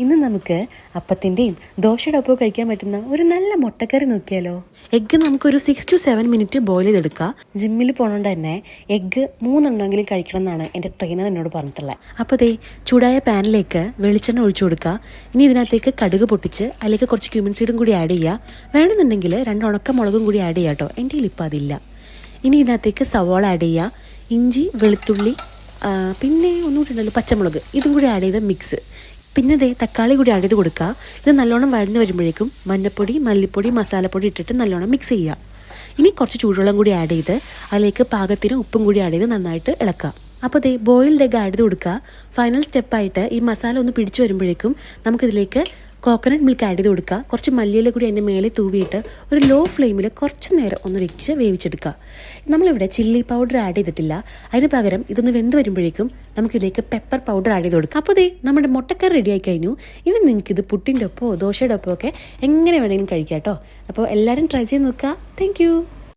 ഇന്ന് നമുക്ക് അപ്പത്തിൻ്റെയും ദോശയുടെ ഒപ്പം കഴിക്കാൻ പറ്റുന്ന ഒരു നല്ല മുട്ടക്കറി നോക്കിയാലോ. എഗ്ഗ് നമുക്കൊരു 6 to 7 മിനിറ്റ് ബോയിൽ ചെയ്തെടുക്കാം. ജിമ്മിൽ പോകണോണ്ട് തന്നെ എഗ്ഗ് 3 എണ്ണമെങ്കിലും കഴിക്കണം എന്നാണ് എൻ്റെ ട്രെയിനർ എന്നോട് പറഞ്ഞിട്ടുള്ളത്. അപ്പോൾ ദേ ചൂടായ പാനിലേക്ക് വെളിച്ചെണ്ണ ഒഴിച്ചു കൊടുക്കുക. ഇനി ഇതിനകത്തേക്ക് കടുക് പൊട്ടിച്ച് അതിലേക്ക് കുറച്ച് ക്യൂമിൻ സീഡും കൂടി ആഡ് ചെയ്യുക. വേണമെന്നുണ്ടെങ്കിൽ 2 ഉണക്കമുളകും കൂടി ആഡ് ചെയ്യുക കേട്ടോ. എൻ്റെ കയ്യിൽ ഇപ്പോൾ അതില്ല. ഇനി ഇതിനകത്തേക്ക് സവാള ആഡ് ചെയ്യുക, ഇഞ്ചി വെളുത്തുള്ളി, പിന്നെ ഒന്നുകൂടി ഉണ്ടല്ലോ പച്ചമുളക്, ഇതും കൂടി ആഡ് ചെയ്ത് മിക്സ്. പിന്നെ ദേ തക്കാളി കൂടി ആഡ് ചെയ്ത് കൊടുക്കുക. ഇത് നല്ലോണം വഴന്ന് വരുമ്പോഴേക്കും മഞ്ഞൾപ്പൊടി, മല്ലിപ്പൊടി, മസാലപ്പൊടി ഇട്ടിട്ട് നല്ലോണം മിക്സ് ചെയ്യുക. ഇനി കുറച്ച് ചൂടുവെള്ളം കൂടി ആഡ് ചെയ്ത് അതിലേക്ക് പാകത്തിന് ഉപ്പും കൂടി ആഡ് ചെയ്ത് നന്നായിട്ട് ഇളക്കുക. അപ്പോൾ ദേ ബോയിൽഡ് എഗ്ഗ് ആഡ് ചെയ്ത് കൊടുക്കുക. ഫൈനൽ സ്റ്റെപ്പായിട്ട് ഈ മസാല ഒന്ന് പിടിച്ച് വരുമ്പോഴേക്കും നമുക്കിതിലേക്ക് കോക്കനട്ട് മിൽക്ക് ആഡ് ചെയ്ത് കൊടുക്കുക. കുറച്ച് മല്ലിയില കൂടി അതിൻ്റെ മേലെ തൂവിയിട്ട് ഒരു ലോ ഫ്ലെയിമിൽ കുറച്ച് നേരം ഒന്ന് വെച്ച് വേവിച്ചെടുക്കുക. നമ്മളിവിടെ ചില്ലി പൗഡർ ആഡ് ചെയ്തിട്ടില്ല. അതിന് പകരം ഇതൊന്ന് വെന്ത് വരുമ്പോഴേക്കും നമുക്കിതിലേക്ക് പെപ്പർ പൗഡർ ആഡ് ചെയ്ത് കൊടുക്കാം. അപ്പോൾ ദേ നമ്മുടെ മുട്ടക്കറി റെഡി ആയി കഴിഞ്ഞു. ഇനി നിങ്ങൾക്കിത് പുട്ടിൻ്റെ ഒപ്പമോ ദോശയുടെ ഒപ്പമോ ഒക്കെ എങ്ങനെ വേണമെങ്കിലും കഴിക്കാം കേട്ടോ. അപ്പോൾ എല്ലാവരും ട്രൈ ചെയ്ത് നോക്കുക. താങ്ക്